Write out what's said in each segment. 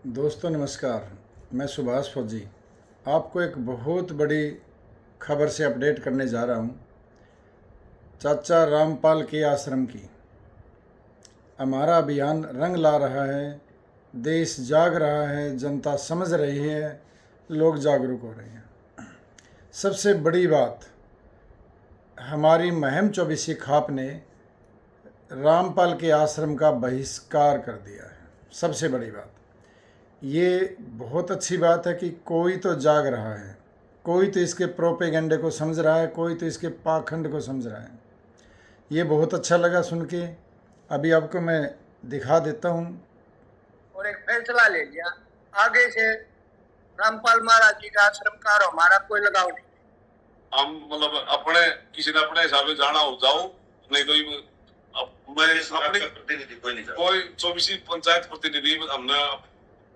दोस्तों नमस्कार। मैं सुभाष फौजी आपको एक बहुत बड़ी खबर से अपडेट करने जा रहा हूँ। चाचा रामपाल के आश्रम की हमारा अभियान रंग ला रहा है। देश जाग रहा है, जनता समझ रही है, लोग जागरूक हो रहे हैं। सबसे बड़ी बात, हमारी महम चौबीसी खाप ने रामपाल के आश्रम का बहिष्कार कर दिया है। सबसे बड़ी बात ये बहुत अच्छी बात है कि कोई तो जाग रहा है, कोई तो इसके प्रोपेगेंडे को समझ रहा है, कोई तो इसके पाखंड को समझ रहा है। ये बहुत अच्छा लगा सुन के। अभी आपको मैं दिखा देता हूँ। और एक फैसला ले लिया, आगे से रामपाल महाराज जी का आश्रम का और हमारा कोई लगाव नहीं। हम मतलब अपने किसी ने अपने हिसाब से जाना हो जाओ, नहीं तो मैं अपने प्रतिनिधि कोई 24 पंचायत प्रतिनिधि हमने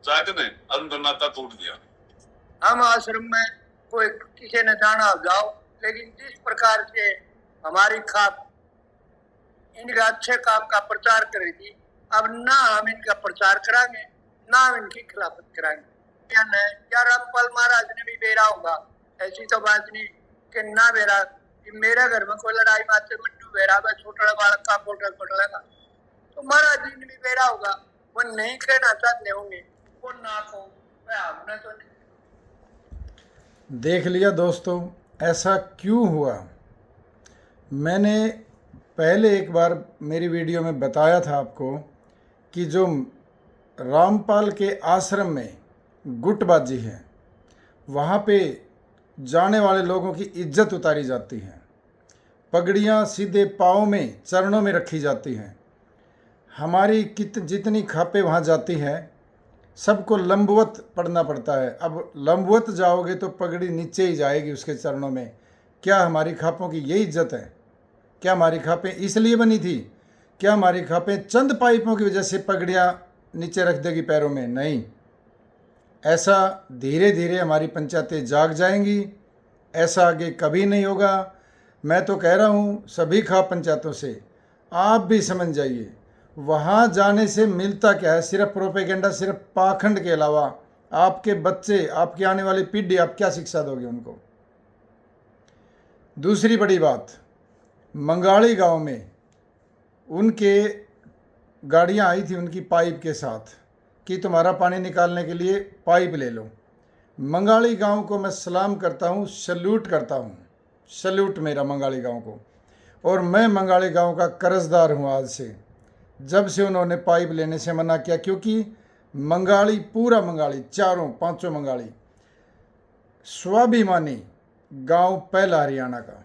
चाहे थे नहीं, अंदर नाता तोड़ दिया। हम आश्रम में कोई किसी ने जाना हो जाओ, लेकिन जिस प्रकार से हमारी खाप इनके अच्छे काम का प्रचार करेगी, अब ना हम इनका प्रचार कराएंगे ना हम इनकी खिलाफत कराएंगे। क्या रामपाल महाराज ने भी बेरा होगा? ऐसी तो बात नहीं कि ना बेरा। मेरे घर में कोई लड़ाई बात से मट्टू बेरा में छोटा बालक का कोटा कोटलेगा, तो महाराज जी ने भी बेरा होगा। वो नहीं कहना चाहते होंगे, वो ना को हमने तो नहीं। देख लिया दोस्तों, ऐसा क्यों हुआ। मैंने पहले एक बार मेरी वीडियो में बताया था आपको कि जो रामपाल के आश्रम में गुटबाजी है, वहाँ पे जाने वाले लोगों की इज्जत उतारी जाती है, पगड़ियाँ सीधे पाँव में चरणों में रखी जाती हैं। हमारी जितनी खापें वहाँ जाती हैं सबको लंबवत पढ़ना पड़ता है। अब लंबवत जाओगे तो पगड़ी नीचे ही जाएगी उसके चरणों में। क्या हमारी खापों की ये इज्जत है? क्या हमारी खापें इसलिए बनी थी? क्या हमारी खापें चंद पाइपों की वजह से पगड़ियाँ नीचे रख देगी पैरों में? नहीं। ऐसा धीरे धीरे हमारी पंचायतें जाग जाएंगी। ऐसा आगे कभी नहीं होगा। मैं तो कह रहा हूँ सभी खाप पंचायतों से, आप भी समझ जाइए, वहाँ जाने से मिलता क्या है? सिर्फ प्रोपेगेंडा, सिर्फ पाखंड के अलावा आपके बच्चे, आपकी आने वाली पीढ़ी, आप क्या शिक्षा दोगे उनको? दूसरी बड़ी बात, मंगाड़ी गांव में उनके गाड़ियां आई थी उनकी पाइप के साथ कि तुम्हारा पानी निकालने के लिए पाइप ले लो। मंगाड़ी गांव को मैं सलाम करता हूँ, सल्यूट करता हूँ, सल्यूट मेरा मंगाड़ी गांव को। और मैं मंगाड़ी गांव का कर्जदार हूँ आज से, जब से उन्होंने पाइप लेने से मना किया। क्योंकि मंगाड़ी, पूरा मंगाड़ी, चारों पांचों मंगाड़ी स्वाभिमानी गांव पहला हरियाणा का,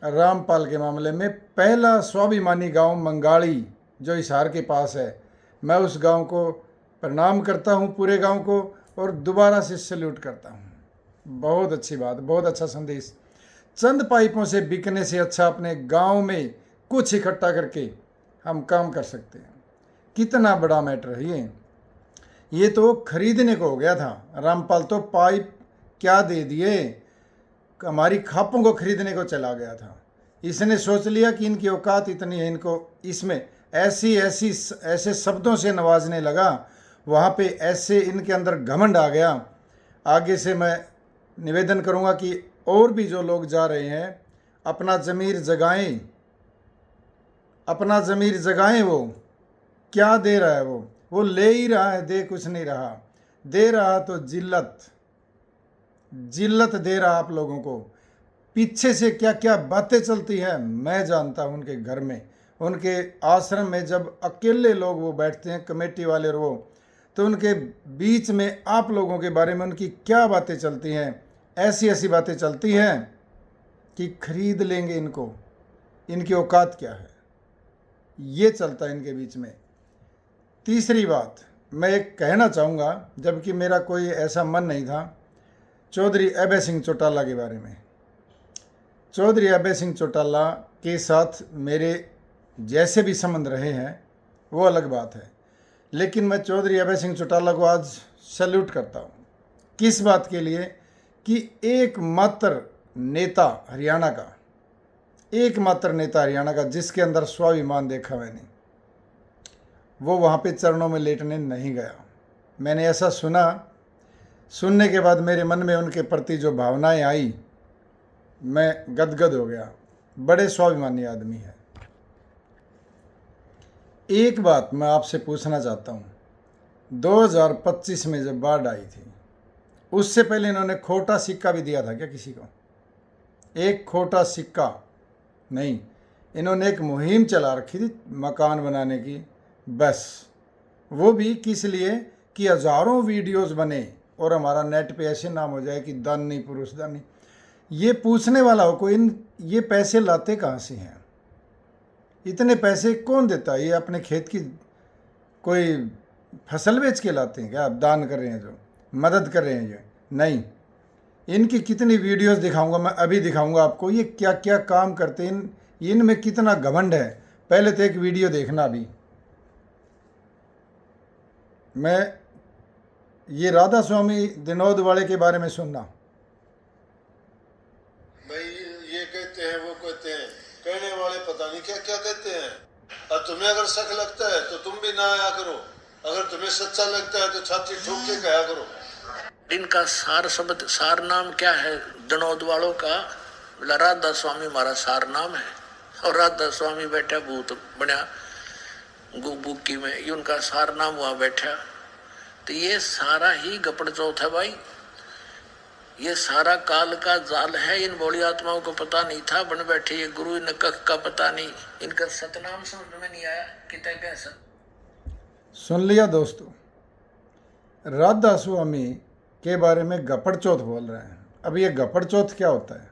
रामपाल के मामले में पहला स्वाभिमानी गांव मंगाड़ी जो हिसार के पास है। मैं उस गांव को प्रणाम करता हूं, पूरे गांव को, और दोबारा से सल्यूट करता हूं। बहुत अच्छी बात, बहुत अच्छा संदेश। चंद पाइपों से बिकने से अच्छा अपने गांव में कुछ इकट्ठा करके हम काम कर सकते हैं। कितना बड़ा मैटर है ये तो खरीदने को हो गया था। रामपाल तो पाइप क्या दे दिए, हमारी खापों को खरीदने को चला गया था। इसने सोच लिया कि इनकी औकात इतनी है, इनको इसमें ऐसे शब्दों से नवाजने लगा, वहाँ पे ऐसे इनके अंदर घमंड आ गया। आगे से मैं निवेदन करूँगा कि और भी जो लोग जा रहे हैं अपना ज़मीर जगाएं, अपना ज़मीर जगाएं। वो क्या दे रहा है? वो ले ही रहा है, दे कुछ नहीं रहा। दे रहा तो जिल्लत दे रहा आप लोगों को। पीछे से क्या क्या बातें चलती है मैं जानता हूँ। उनके घर में, उनके आश्रम में जब अकेले लोग वो बैठते हैं, कमेटी वाले और वो, तो उनके बीच में आप लोगों के बारे में उनकी क्या बातें चलती हैं। ऐसी ऐसी बातें चलती हैं कि खरीद लेंगे इनको, इनकी औकात क्या है, ये चलता है इनके बीच में। तीसरी बात मैं एक कहना चाहूँगा, जबकि मेरा कोई ऐसा मन नहीं था, चौधरी अभय सिंह चौटाला के बारे में। चौधरी अभय सिंह चौटाला के साथ मेरे जैसे भी संबंध रहे हैं वो अलग बात है, लेकिन मैं चौधरी अभय सिंह चौटाला को आज सैल्यूट करता हूँ। किस बात के लिए? कि एकमात्र नेता हरियाणा का, एकमात्र नेता हरियाणा का जिसके अंदर स्वाभिमान देखा मैंने, वो वहाँ पे चरणों में लेटने नहीं गया। मैंने ऐसा सुना, सुनने के बाद मेरे मन में उनके प्रति जो भावनाएं आई, मैं गदगद हो गया। बड़े स्वाभिमानी आदमी है। एक बात मैं आपसे पूछना चाहता हूँ, 2025 में जब बाढ़ आई थी, उससे पहले इन्होंने खोटा सिक्का भी दिया था क्या किसी को? एक खोटा सिक्का नहीं, इन्होंने एक मुहिम चला रखी थी मकान बनाने की, बस। वो भी किस लिए कि हजारों वीडियोस बने और हमारा नेट पे ऐसे नाम हो जाए कि दानी पुरुष दानी। ये पूछने वाला हो कोई, ये पैसे लाते कहाँ से हैं? इतने पैसे कौन देता है? ये अपने खेत की कोई फसल बेच के लाते हैं क्या? आप दान कर रहे हैं, जो मदद कर रहे हैं ये नहीं। इनकी कितनी वीडियोस दिखाऊंगा मैं, अभी दिखाऊंगा आपको ये क्या क्या काम करते हैं। इनमें कितना घमंड है। पहले तो एक वीडियो देखना अभी। मैं ये राधा स्वामी दिनोद वाले के बारे में सुनना। भाई ये कहते हैं, वो कहते हैं, कहने वाले पता नहीं क्या क्या कहते हैं। और तुम्हें अगर शक लगता है तो तुम भी ना आया करो, अगर तुम्हें सच्चा लगता है तो छाती ठोक के कहा करो। इनका सार शब्द, सार नाम क्या है दनौद वालों का? बोला राधा स्वामी हमारा सार नाम है। और राधा स्वामी बैठा भूत बना बुक्की में, ये उनका सार नाम वहां बैठा। तो ये सारा ही गपड़ चौथ है भाई। ये सारा काल का जाल है। इन भोली आत्माओं को पता नहीं था, बन बैठे ये गुरु इन कख का पता नहीं। इनका सतनाम समझ में नहीं आया कितना कैसा। सुन लिया दोस्तों, राधा स्वामी के बारे में गपड़ चौथ बोल रहे हैं। अब ये गपड़ चौथ क्या होता है?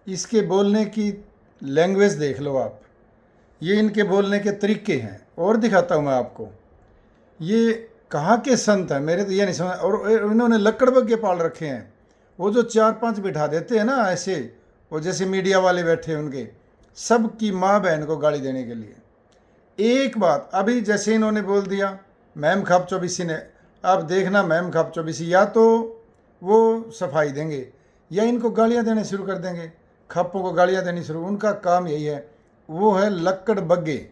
इसके बोलने की लैंग्वेज देख लो आप। ये इनके बोलने के तरीके हैं। और दिखाता हूँ मैं आपको। ये कहाँ के संत हैं, मेरे तो ये नहीं समझ। और इन्होंने लकड़ बग्गे पाल रखे हैं। वो जो 4-5 बिठा देते हैं ना ऐसे, वो जैसे मीडिया वाले बैठे उनके, सबकी माँ बहन को गाली देने के लिए। एक बात अभी जैसे इन्होंने बोल दिया मैम खाप चौबीसी ने, अब देखना मैम खाप चौबीसी या तो वो सफाई देंगे या इनको गालियाँ देने शुरू कर देंगे। खापों को गालियाँ देनी शुरू, उनका काम यही है। वो है लक्कड़ बग्गे।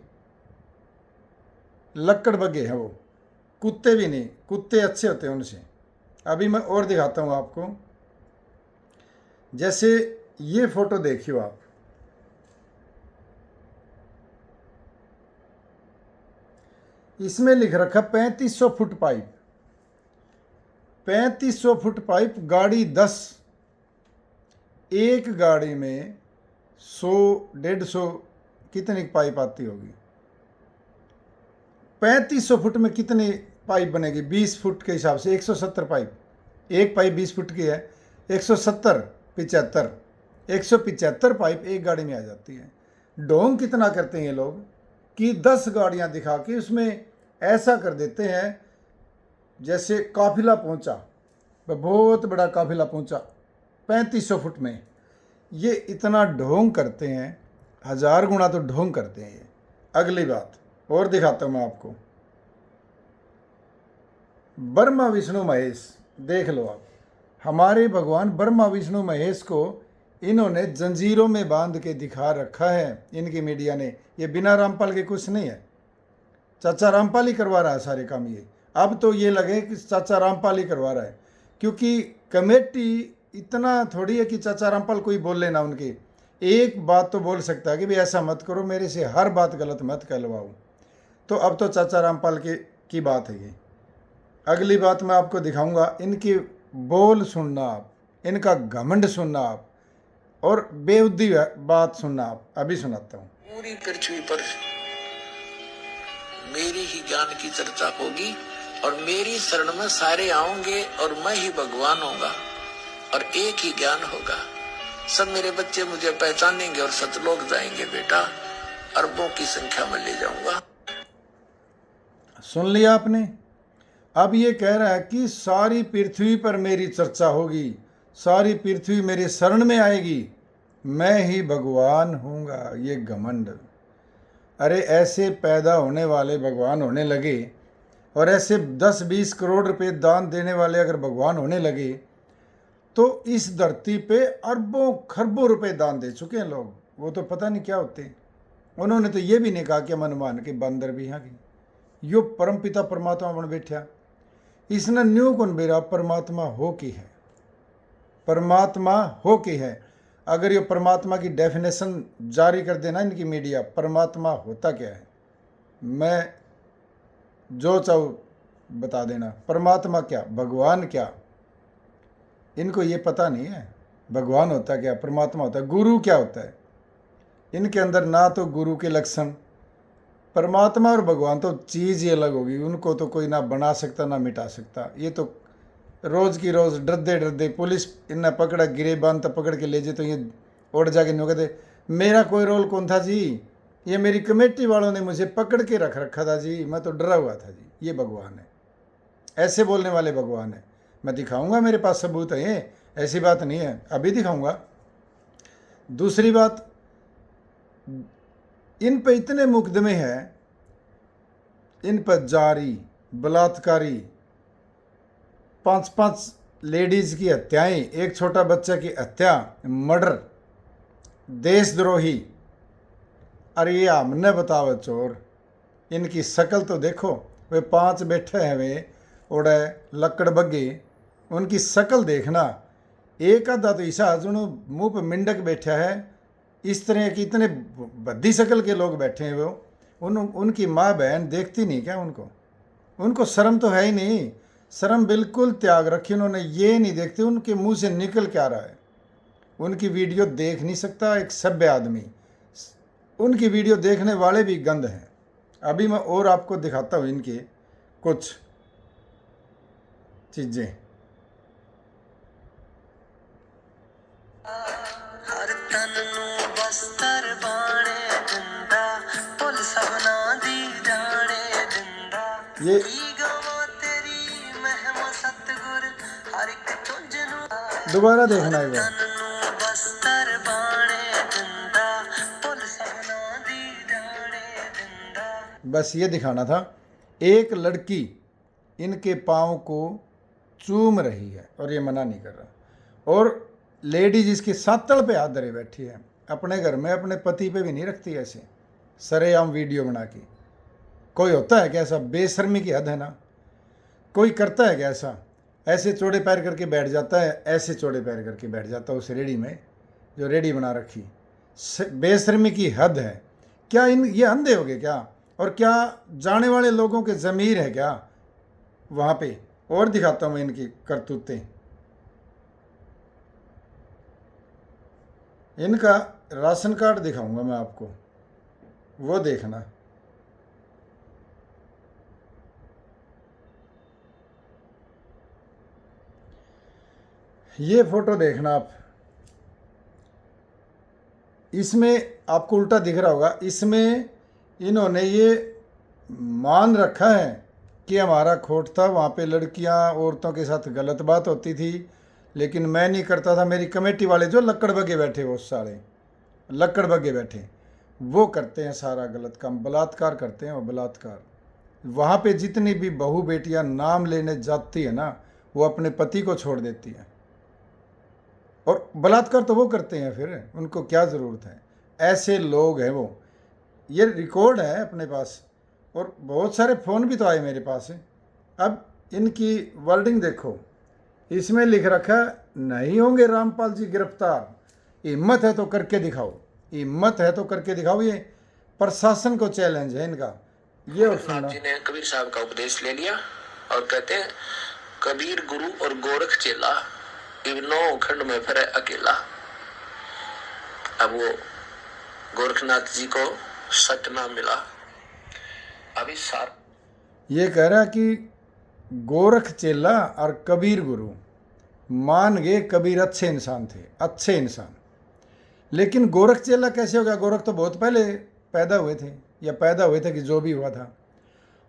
लक्कड़ बग्गे हैं वो, कुत्ते भी नहीं। कुत्ते अच्छे होते हैं उनसे। अभी मैं और दिखाता हूँ आपको। जैसे ये फोटो देखियो आप, इसमें लिख रखा 3500 फुट पाइप। 3500 फुट पाइप, गाड़ी 10। एक गाड़ी में 100-150 कितनी पाइप आती होगी? 3500 फुट में कितनी पाइप बनेगी? 20 फुट के हिसाब से 170 पाइप। एक पाइप 20 फुट की है, 170 75 175 पाइप एक गाड़ी में आ जाती है। ढोंग कितना करते हैं ये लोग कि 10 गाड़ियां दिखा के उसमें ऐसा कर देते हैं जैसे काफिला पहुंचा, बहुत बड़ा काफिला पहुंचा 3500 फुट में। ये इतना ढोंग करते हैं, 1000 गुना तो ढोंग करते हैं ये। अगली बात और दिखाता हूँ मैं आपको। ब्रह्मा विष्णु महेश देख लो आप। हमारे भगवान ब्रह्मा विष्णु महेश को इन्होंने जंजीरों में बांध के दिखा रखा है इनकी मीडिया ने। ये बिना रामपाल के कुछ नहीं है। चाचा रामपाल ही करवा रहा है सारे काम ये। अब तो ये लगे कि चाचा रामपाल ही करवा रहा है, क्योंकि कमेटी इतना थोड़ी है कि चाचा रामपाल कोई बोल लेना उनके। एक बात तो बोल सकता है कि भाई ऐसा मत करो, मेरे से हर बात गलत मत कहलवाओ। तो अब तो चाचा रामपाल की बात है ये। अगली बात मैं आपको दिखाऊंगा। इनकी बोल सुनना आप, इनका घमंड सुनना आप, और बेहुदी बात सुनना आप। अभी सुनाता हूँ। पूरी पृथ्वी पर मेरी ही ज्ञान की चर्चा होगी और मेरी शरण में सारे आऊंगे और मैं ही भगवान होगा और एक ही ज्ञान होगा। सब मेरे बच्चे मुझे पहचानेंगे और सतलोक जाएंगे। बेटा अरबों की संख्या में ले जाऊंगा। सुन लिया आपने। अब ये कह रहा है कि सारी पृथ्वी पर मेरी चर्चा होगी, सारी पृथ्वी मेरे शरण में आएगी, मैं ही भगवान हूँगा। ये घमंड। अरे ऐसे पैदा होने वाले भगवान होने लगे और ऐसे 10-20 करोड़ रुपए दान देने वाले अगर भगवान होने लगे तो इस धरती पे अरबों खरबों रुपए दान दे चुके हैं लोग। वो तो पता नहीं क्या होते। उन्होंने तो ये भी नहीं कहा कि मन मान के बंदर भी यहाँ की। यो परमपिता परमात्मा बन बैठा। इसने न्यू कौन बेरा परमात्मा हो की है, परमात्मा हो की है। अगर ये परमात्मा की डेफिनेशन जारी कर देना इनकी मीडिया, परमात्मा होता क्या है, मैं जो चाहूँ बता देना। परमात्मा क्या, भगवान क्या, इनको ये पता नहीं है। भगवान होता क्या, परमात्मा होता है, गुरु क्या होता है, इनके अंदर ना तो गुरु के लक्षण। परमात्मा और भगवान तो चीज़ ही अलग होगी, उनको तो कोई ना बना सकता ना मिटा सकता। ये तो रोज़ की रोज़ डरदे डरदे पुलिस इन्हें पकड़ा, गिरेबान तो पकड़ के ले जाए तो ये उड़ जाके नो कहते मेरा कोई रोल कौन था जी, ये मेरी कमेटी वालों ने मुझे पकड़ के रख रखा था जी, मैं तो डरा हुआ था जी। ये भगवान है, ऐसे बोलने वाले भगवान है। मैं दिखाऊंगा, मेरे पास सबूत है, ये ऐसी बात नहीं है, अभी दिखाऊंगा। दूसरी बात, इन पे इतने मुकदमे हैं, इन पर जारी, बलात्कारी, 5-5 लेडीज की हत्याएं, एक छोटा बच्चा की हत्या, मर्डर, देशद्रोही। अरे ये हमने बताओ चोर, इनकी शक्ल तो देखो, वे 5 बैठे हैं, वे उड़े लकड़ बग्गे, उनकी शक्ल देखना। एक आधा तो ईसा जुनो मुंह पे मिंडक बैठा है, इस तरह की इतने भद्दी शक्ल के लोग बैठे हैं। वो उनकी माँ बहन देखती नहीं क्या उनको शर्म तो है ही नहीं। शर्म बिल्कुल त्याग रखी उन्होंने, ये नहीं देखते उनके मुंह से निकल क्या रहा है। उनकी वीडियो देख नहीं सकता एक सभ्य आदमी, उनकी वीडियो देखने वाले भी गंद हैं। अभी मैं और आपको दिखाता हूँ इनके कुछ चीज़ें। हर तन नू बस्तर बाणे दिंदा, पुल सबना दी जाने दिंदा। ये गवा तेरी महिमा सतगुर, हर एक चुंझ नू दोबारा देखना है वो। तन नू बस्तर बाणे दिंदा, पुल सबना दी जाने दिंदा। बस ये दिखाना था। एक लड़की इनके पाँव को चूम रही है और ये मना नहीं कर रहा, और लेडीज इसके सातल पे हाथ धरे बैठी है। अपने घर में अपने पति पे भी नहीं रखती ऐसे सरेआम वीडियो बना के। कोई होता है क्या ऐसा, बेशर्मी की हद है ना। कोई करता है क्या ऐसा, ऐसे चौड़े पैर करके बैठ जाता है, ऐसे चौड़े पैर करके बैठ जाता है उस रेडी में जो रेडी बना रखी। बेशर्मी की हद है। क्या ये अंधे हो गए क्या, और क्या जाने वाले लोगों के ज़मीर है क्या वहाँ पे। और दिखाता हूँ मैं इनकी करतूतें। इनका राशन कार्ड दिखाऊंगा मैं आपको, वो देखना। ये फोटो देखना आप, इसमें आपको उल्टा दिख रहा होगा। इसमें इन्होंने ये मान रखा है कि हमारा खोट था, वहाँ पे लड़कियाँ औरतों के साथ गलत बात होती थी, लेकिन मैं नहीं करता था। मेरी कमेटी वाले जो लक्कड़ बगे बैठे, वो सारे लक्कड़ बगे बैठे, वो करते हैं सारा गलत काम, बलात्कार करते हैं। वो बलात्कार, वहाँ पे जितनी भी बहू बेटियाँ नाम लेने जाती है ना, वो अपने पति को छोड़ देती है, और बलात्कार तो वो करते हैं, फिर उनको क्या ज़रूरत है। ऐसे लोग हैं वो। ये रिकॉर्ड है अपने पास, और बहुत सारे फ़ोन भी तो आए मेरे पास है। अब इनकी वर्डिंग देखो, इसमें लिख रखा नहीं होंगे रामपाल जी गिरफ्तार, हिम्मत है तो करके दिखाओ, हिम्मत है तो करके दिखाओ। ये प्रशासन को चैलेंज है इनका। ये और सुनना, जी ने कबीर साहब का उपदेश ले लिया और कहते हैं कबीर गुरु और गोरख चेला, नौ खंड में फिर अकेला। अब वो गोरखनाथ जी को सच ना मिला। अभी सार ये कह रहा कि गोरख चेला और कबीर गुरु मान गए, कबीर अच्छे इंसान थे, अच्छे इंसान। लेकिन गोरख चेला कैसे हो गया? गोरख तो बहुत पहले पैदा हुए थे, या पैदा हुए थे कि जो भी हुआ था।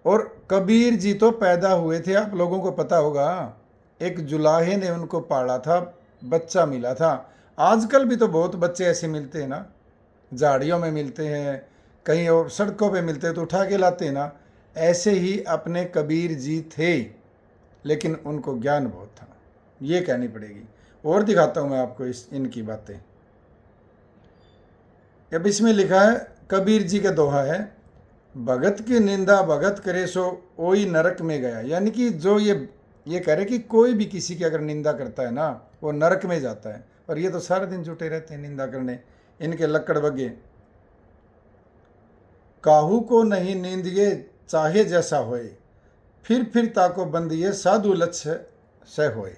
और कबीर जी तो पैदा हुए थे, आप लोगों को पता होगा, एक जुलाहे ने उनको पाला था, बच्चा मिला था। आजकल भी तो बहुत बच्चे ऐसे मिलते हैं ना, झाड़ियों में मिलते हैं, कहीं और सड़कों पे मिलते हैं तो उठा के लाते हैं ना। ऐसे ही अपने कबीर जी थे, लेकिन उनको ज्ञान बहुत था, ये कहनी पड़ेगी। और दिखाता हूँ मैं आपको इनकी बातें। अब इसमें लिखा है, कबीर जी का दोहा है, भगत की निंदा भगत करे सो ओई नरक में गया। यानी कि जो ये ये कह रहे कि कोई भी किसी की अगर निंदा करता है ना वो नरक में जाता है, और ये तो सारा दिन जुटे रहते हैं निंदा करने, इनके लक्कड़ बग्गे। काहू को नहीं नींदिए चाहे जैसा होए, फिर ताको बंदिए साधु लक्ष्य से होए।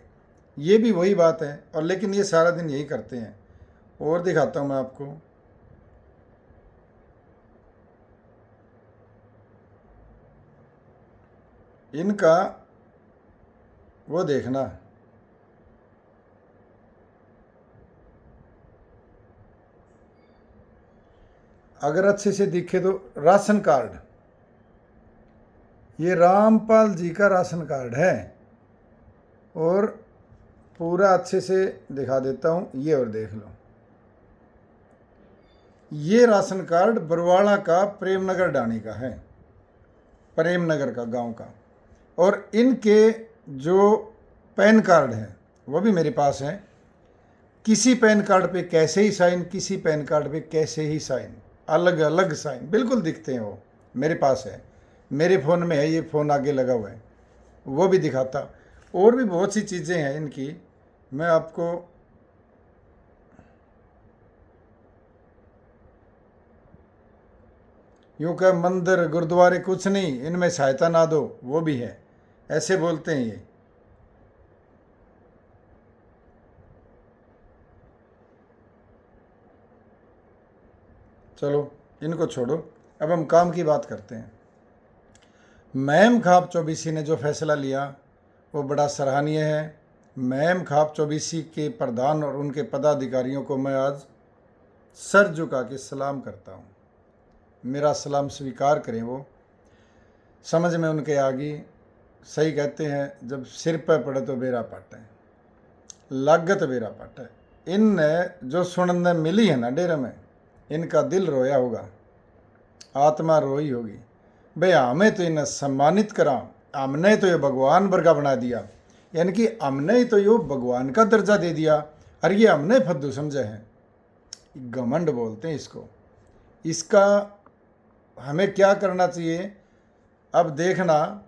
ये भी वही बात है, और लेकिन ये सारा दिन यही करते हैं। और दिखाता हूँ मैं आपको, इनका वो देखना, अगर अच्छे से दिखे तो राशन कार्ड, ये रामपाल जी का राशन कार्ड है, और पूरा अच्छे से दिखा देता हूँ, ये और देख लो। ये राशन कार्ड बरवाड़ा का प्रेमनगर डाणी का है, प्रेमनगर का गांव का। और इनके जो पैन कार्ड है वो भी मेरे पास है। किसी पैन कार्ड पे कैसे ही साइन, किसी पैन कार्ड पे कैसे ही साइन, अलग अलग साइन बिल्कुल दिखते हैं, वो मेरे पास है, मेरे फ़ोन में है, ये फ़ोन आगे लगा हुआ है, वो भी दिखाता। और भी बहुत सी चीज़ें हैं इनकी, मैं आपको यूँ कह मंदिर गुरुद्वारे कुछ नहीं, इनमें सहायता ना दो, वो भी है, ऐसे बोलते हैं ये। चलो इनको छोड़ो, अब हम काम की बात करते हैं। मैम खाप चौबीसी ने जो फैसला लिया वो बड़ा सराहनीय है। मैम खाप चौबीसी के प्रधान और उनके पदाधिकारियों को मैं आज सर झुका के सलाम करता हूँ। मेरा सलाम स्वीकार करें। वो समझ में उनके आ गई, सही कहते हैं, जब सिर पर पड़े तो बेरा पाट है, लागत बेरा पाट है। इन जो सुनने मिली है ना डेरे में, इनका दिल रोया होगा, आत्मा रोई होगी। भाई हमें तो इन्हें सम्मानित करा, हमने तो ये भगवान वर्गा बना दिया, यानी कि हमने ही तो ये भगवान का दर्जा दे दिया, और ये हमने फद्दू समझे हैं। घमंड बोलते हैं इसको। इसका हमें क्या करना चाहिए, अब देखना,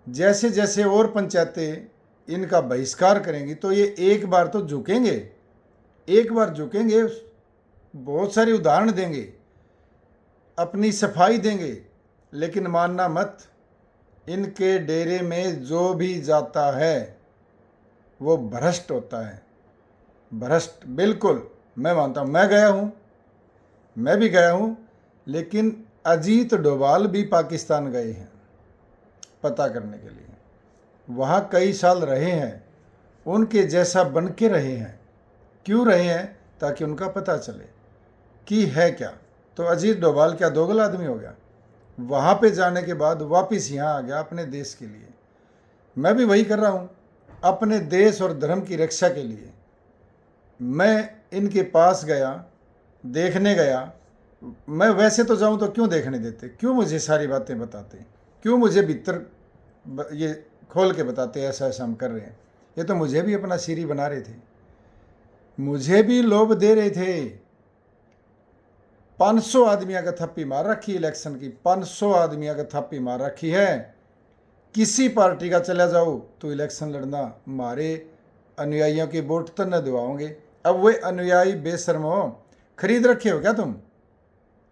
जैसे जैसे और पंचायतें इनका बहिष्कार करेंगी तो ये एक बार तो झुकेंगे, एक बार झुकेंगे, बहुत सारे उदाहरण देंगे, अपनी सफाई देंगे, लेकिन मानना मत, इनके डेरे में जो भी जाता है वो भ्रष्ट होता है, भ्रष्ट बिल्कुल। मैं मानता हूँ, मैं गया हूँ, मैं भी गया हूँ, लेकिन अजीत डोभाल भी पाकिस्तान गए हैं पता करने के लिए, वहाँ कई साल रहे हैं, उनके जैसा बन के रहे हैं। क्यों रहे हैं? ताकि उनका पता चले कि है क्या। तो अजीत डोभाल क्या दोगला आदमी हो गया? वहाँ पे जाने के बाद वापस यहाँ आ गया अपने देश के लिए। मैं भी वही कर रहा हूँ, अपने देश और धर्म की रक्षा के लिए। मैं इनके पास गया, देखने गया। मैं वैसे तो जाऊँ तो क्यों देखने देते, क्यों मुझे सारी बातें बताते, क्यों मुझे भीतर ये खोल के बताते ऐसा ऐसा हम कर रहे हैं। ये तो मुझे भी अपना सीरी बना रहे थे, मुझे भी लोभ दे रहे थे। 500 आदमियों का थप्पी मार रखी इलेक्शन की, 500 आदमियों का थप्पी मार रखी है। किसी पार्टी का चला जाओ तो इलेक्शन लड़ना, हमारे अनुयायियों की वोट तो न दिवाओगे। अब वे अनुयायी बेशर्मो, खरीद रखे हो क्या तुम?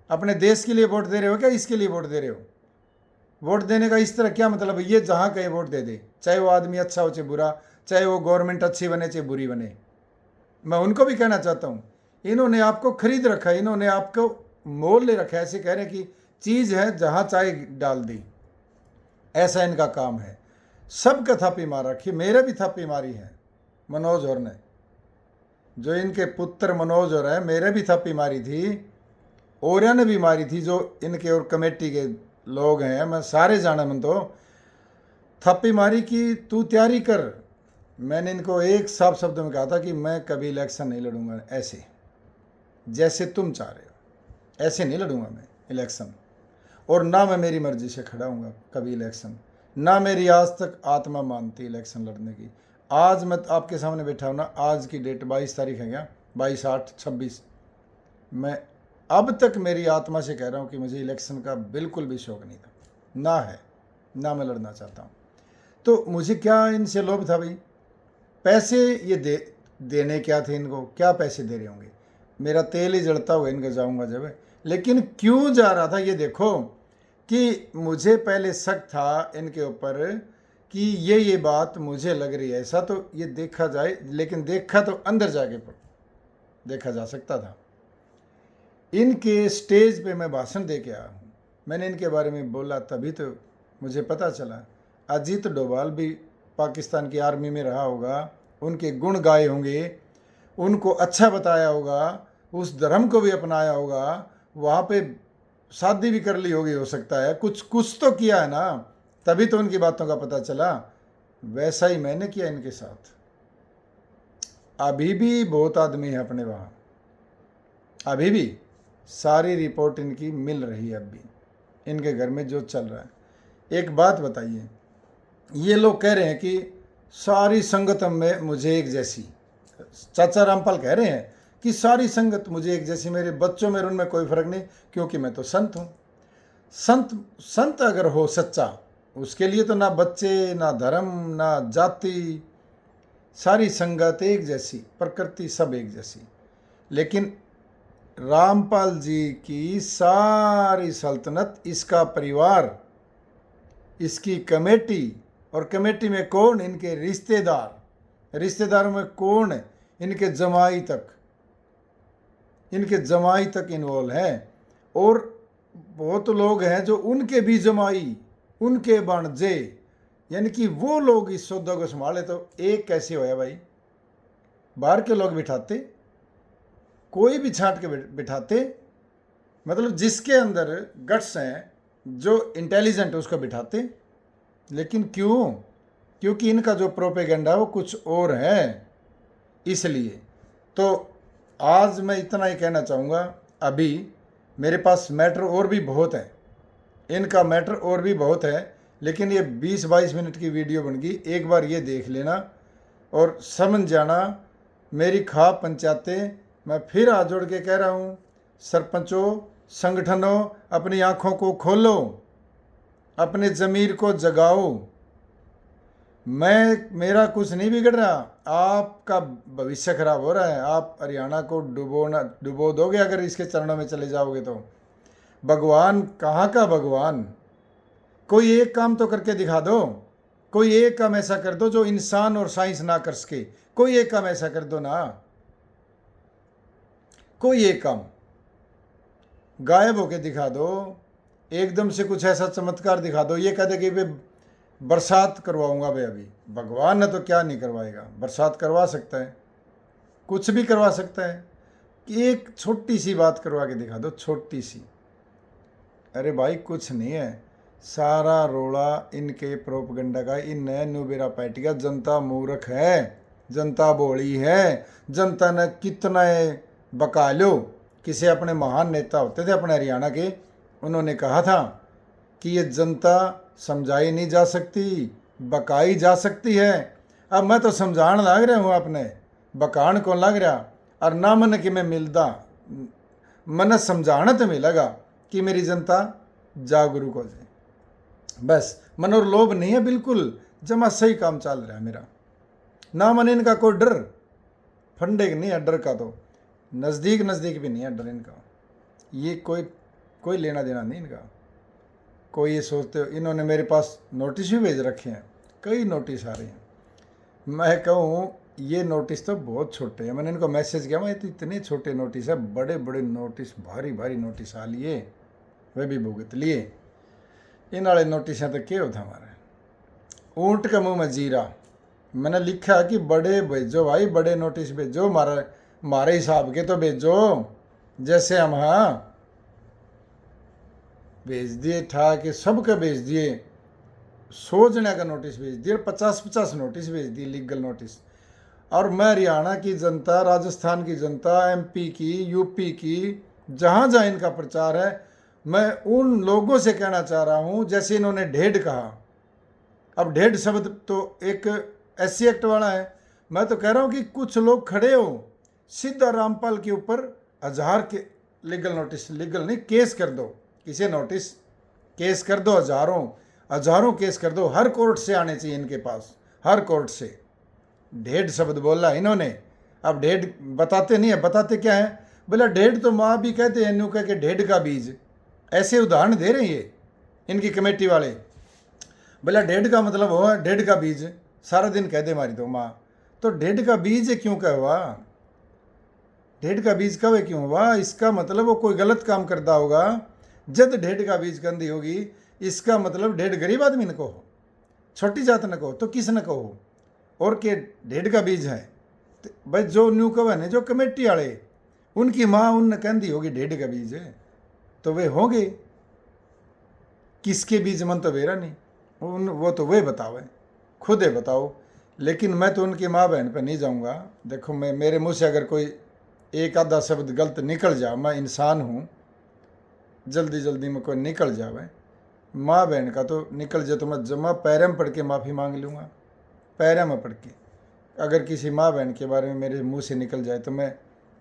अपने देश के लिए वोट दे रहे हो क्या, इसके लिए वोट दे रहे हो? वोट देने का इस तरह क्या मतलब? ये जहाँ कहे वोट दे दे, चाहे वो आदमी अच्छा हो चाहे बुरा, चाहे वो गवर्नमेंट अच्छी बने चाहे बुरी बने। मैं उनको भी कहना चाहता हूँ, इन्होंने आपको खरीद रखा है, इन्होंने आपको मोल ले रखा है। ऐसे कह रहे हैं कि चीज़ है जहाँ चाहे डाल दी, ऐसा इनका काम है। सबका थापी मार रखी, मेरे भी थापी मारी है मनोज और ने, जो इनके पुत्र मनोज और है, मेरे भी थापी मारी थी, और ने भी मारी थी, जो इनके और कमेटी के लोग हैं, मैं सारे जाना मन तो थापी मारी कि तू तैयारी कर। मैंने इनको एक साफ शब्द में कहा था कि मैं कभी इलेक्शन नहीं लड़ूंगा ऐसे जैसे तुम चाह रहे हो, ऐसे नहीं लड़ूंगा मैं इलेक्शन, और ना मैं मेरी मर्जी से खड़ा हूँगा कभी इलेक्शन, ना मेरी आज तक आत्मा मानती इलेक्शन लड़ने की। आज मैं आपके सामने बैठा हूँ ना, आज की डेट 22 तारीख है क्या, 22/8/26, मैं अब तक मेरी आत्मा से कह रहा हूँ कि मुझे इलेक्शन का बिल्कुल भी शौक नहीं था, ना है, ना मैं लड़ना चाहता हूँ। तो मुझे क्या इनसे लोभ था भाई? पैसे ये देने क्या थे इनको? क्या पैसे दे रहे होंगे? मेरा तेल ही जलता हुआ इनका जाऊंगा जब। लेकिन क्यों जा रहा था ये देखो, कि मुझे पहले शक था इनके ऊपर कि ये बात मुझे लग रही है ऐसा, तो ये देखा जाए। लेकिन देखा तो अंदर जाके देखा जा सकता था। इनके स्टेज पे मैं भाषण दे के आया हूँ, मैंने इनके बारे में बोला, तभी तो मुझे पता चला। अजीत डोभाल भी पाकिस्तान की आर्मी में रहा होगा, उनके गुण गाए होंगे, उनको अच्छा बताया होगा, उस धर्म को भी अपनाया होगा, वहाँ पे शादी भी कर ली होगी, हो सकता है कुछ तो किया है ना, तभी तो उनकी बातों का पता चला। वैसा ही मैंने किया इनके साथ। अभी भी बहुत आदमी है अपने वहाँ, अभी भी सारी रिपोर्ट इनकी मिल रही है। अब भी इनके घर में जो चल रहा है। एक बात बताइए, ये लोग कह रहे हैं कि सारी संगत में मुझे एक जैसी, चाचा रामपाल कह रहे हैं कि सारी संगत मुझे एक जैसी, मेरे बच्चों में उनमें कोई फर्क नहीं, क्योंकि मैं तो संत हूँ। संत अगर हो सच्चा, उसके लिए तो ना बच्चे, ना धर्म, ना जाति, सारी संगत एक जैसी, प्रकृति सब एक जैसी। लेकिन रामपाल जी की सारी सल्तनत, इसका परिवार, इसकी कमेटी, और कमेटी में कौन? इनके रिश्तेदार, रिश्तेदारों में कौन? इनके जमाई तक इन्वॉल्व है। और बहुत लोग हैं जो उनके भी जमाई, उनके भांजे, यानी कि वो लोग इस सौदा को संभाले। तो एक कैसे होया भाई? बाहर के लोग बिठाते, कोई भी छांट के बिठाते, मतलब जिसके अंदर गट्स हैं, जो इंटेलिजेंट है, उसको बिठाते। लेकिन क्यों? क्योंकि इनका जो प्रोपेगेंडा है वो कुछ और है, इसलिए। तो आज मैं इतना ही कहना चाहूँगा। अभी मेरे पास मैटर और भी बहुत है, इनका मैटर और भी बहुत है, लेकिन ये 20-22 मिनट की वीडियो बन गई। एक बार ये देख लेना और समझ जाना। मेरी खाप पंचायतें, मैं फिर हाथ जोड़ के कह रहा हूँ, सरपंचों, संगठनों, अपनी आँखों को खोलो, अपने ज़मीर को जगाओ। मेरा कुछ नहीं बिगड़ रहा, आपका भविष्य खराब हो रहा है। आप हरियाणा को डुबो दोगे अगर इसके चरणों में चले जाओगे तो। भगवान कहाँ का भगवान? कोई एक काम तो करके दिखा दो, कोई एक काम ऐसा कर दो जो इंसान और साइंस ना कर सके। कोई एक काम ऐसा कर दो ना, कोई एक काम गायब होके दिखा दो, एकदम से कुछ ऐसा चमत्कार दिखा दो। ये कह दे कि भाई बरसात करवाऊंगा भाई। अभी भगवान ने तो क्या नहीं करवाएगा, बरसात करवा सकता है, कुछ भी करवा सकता है। कि एक छोटी सी बात करवा के दिखा दो, छोटी सी। अरे भाई कुछ नहीं है, सारा रोड़ा इनके प्रोपगंडा का। इन नुबेरा पार्टी का। जनता मूर्ख है, जनता भोली है। जनता ने कितना बका लो। किसी अपने महान नेता होते थे अपने हरियाणा के, उन्होंने कहा था कि ये जनता समझाई नहीं जा सकती, बकाई जा सकती है। अब मैं तो समझाने लग रहा हूँ अपने, बकान कौन लग रहा। और ना मन कि मैं मिलता, मन समझाना तो मिलेगा कि मेरी जनता जागरूक हो जाए। बस मन और लोभ नहीं है, बिल्कुल जमा सही काम चल रहा है मेरा। ना मन इनका कोई डर, फंडे नहीं है डर का, तो नज़दीक भी नहीं है डर इनका। ये कोई लेना देना नहीं इनका। कोई ये सोचते हो, इन्होंने मेरे पास नोटिस भी भेज रखे हैं, कई नोटिस आ रहे हैं। मैं कहूँ ये नोटिस तो बहुत छोटे हैं। मैंने इनको मैसेज किया, मैं तो इतने छोटे नोटिस है, बड़े बड़े नोटिस, भारी नोटिस आ लिए, वे भी भुगत लिए। इन वाले नोटिस तो क्या होता हमारे ऊँट के मुँह में जीरा। मैंने लिखा कि बड़े भेजो भाई, बड़े नोटिस भेजो, मारे हिसाब के तो भेजो। जैसे हम हाँ भेज दिए ठा के सबके भेज दिए, 100 जने का नोटिस भेज दिए, 50 नोटिस भेज दिए, लीगल नोटिस। और मैं हरियाणा की जनता, राजस्थान की जनता, एमपी की, यूपी की, जहाँ जहाँ इनका प्रचार है, मैं उन लोगों से कहना चाह रहा हूँ, जैसे इन्होंने ढेड कहा। अब ढेड शब्द तो एक SC एक्ट वाला है। मैं तो कह रहा हूँ कि कुछ लोग खड़े हो, सीधा रामपाल के ऊपर 1000 के लीगल नोटिस, लीगल नहीं, केस कर दो, किसी नोटिस केस कर दो, हजारों। हजारों केस कर दो, हर कोर्ट से आने चाहिए इनके पास, हर कोर्ट से। ढेड शब्द बोला इन्होंने, अब ढेड बताते नहीं है, बताते क्या है, बोला ढेड तो माँ भी कहते हैं, न्यू कह के ढेड का बीज, ऐसे उदाहरण दे रहे हैं ये इनकी कमेटी वाले। बोला ढेड का मतलब हुआ ढेड का बीज, सारा दिन कह दे मारी तो माँ, तो ढेड का बीज क्यों कह हुआ, ढेड का बीज कब क्यों हुआ, इसका मतलब वो कोई गलत काम करता होगा, जद ढेड का बीज कंदी होगी, इसका मतलब ढेड गरीब आदमी न कहो, छोटी जात न कहो, तो किस न कहो, और के ढेड का बीज है। तो भाई जो न्यू कवन है, जो कमेटी वाले, उनकी माँ उन कहती होगी ढेड का बीज है, तो वे होंगे किसके बीज, मन तो वेरा नहीं, वो तो वे बताओ, खुद है बताओ। लेकिन मैं तो उनकी माँ बहन पे नहीं जाऊँगा। देखो मैं, मेरे मुँह से अगर कोई एक आधा शब्द गलत निकल जाए, मैं इंसान हूँ, जल्दी जल्दी में कोई निकल जाए, माँ बहन का तो निकल जाए तो मैं जमा पैरों में पढ़ के माफ़ी मांग लूँगा, पैरों में पढ़ के। अगर किसी माँ बहन के बारे में मेरे मुंह से निकल जाए तो मैं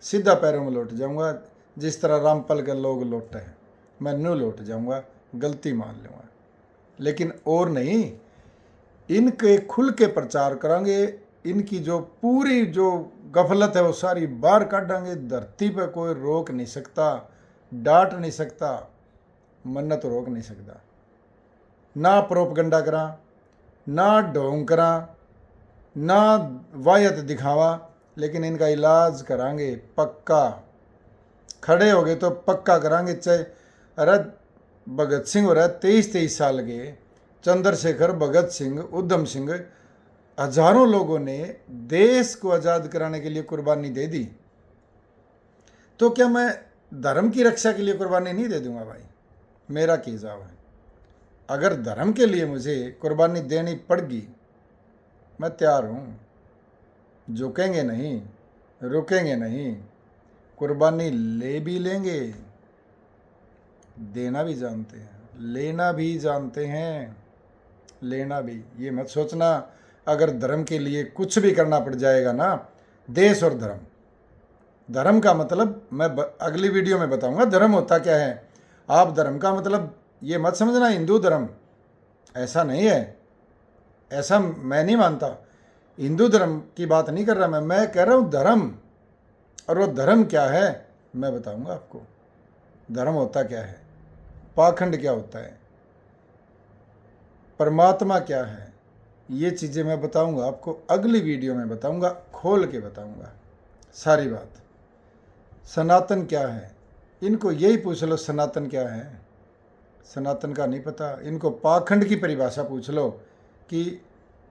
सीधा पैरों में लौट जाऊँगा, जिस तरह रामपाल के लोग लौटे हैं, मैं न्यू लौट जाऊँगा, गलती मान लूँगा। लेकिन और नहीं, इनके खुल के प्रचार करांगे, इनकी जो पूरी जो गफलत है वो सारी बाहर काटेंगे, धरती पर कोई रोक नहीं सकता, डांट नहीं सकता, मन्नत तो रोक नहीं सकता। ना प्रोपगंडा करा, ना ढोंग करा, ना वायत दिखावा, लेकिन इनका इलाज करांगे पक्का, खड़े हो गए तो पक्का करांगे। चाहे अरे भगत सिंह हो रहा है 23 साल के, चंद्रशेखर, भगत सिंह, उधम सिंह, हजारों लोगों ने देश को आज़ाद कराने के लिए कुर्बानी दे दी, तो क्या मैं धर्म की रक्षा के लिए कुर्बानी नहीं दे दूंगा भाई? मेरा कीजाव है, अगर धर्म के लिए मुझे कुर्बानी देनी पड़गी, मैं तैयार हूँ, झुकेंगे नहीं, रुकेंगे नहीं, कुर्बानी ले भी लेंगे, देना भी जानते हैं, लेना भी जानते हैं, लेना भी। ये मत सोचना अगर धर्म के लिए कुछ भी करना पड़ जाएगा ना, देश और धर्म, धर्म का मतलब मैं अगली वीडियो में बताऊंगा धर्म होता क्या है। आप धर्म का मतलब ये मत समझना हिंदू धर्म, ऐसा नहीं है, ऐसा मैं नहीं मानता। हिंदू धर्म की बात नहीं कर रहा मैं कह रहा हूँ धर्म, और वो धर्म क्या है मैं बताऊंगा आपको। धर्म होता क्या है, पाखंड क्या होता है, परमात्मा क्या है, ये चीज़ें मैं बताऊंगा आपको, अगली वीडियो में बताऊंगा, खोल के बताऊंगा सारी बात। सनातन क्या है, इनको यही पूछ लो सनातन क्या है, सनातन का नहीं पता, इनको पाखंड की परिभाषा पूछ लो कि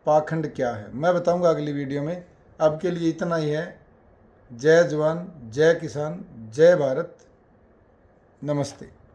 पाखंड क्या है, मैं बताऊंगा अगली वीडियो में। अब के लिए इतना ही है। जय जवान, जय किसान, जय भारत, नमस्ते।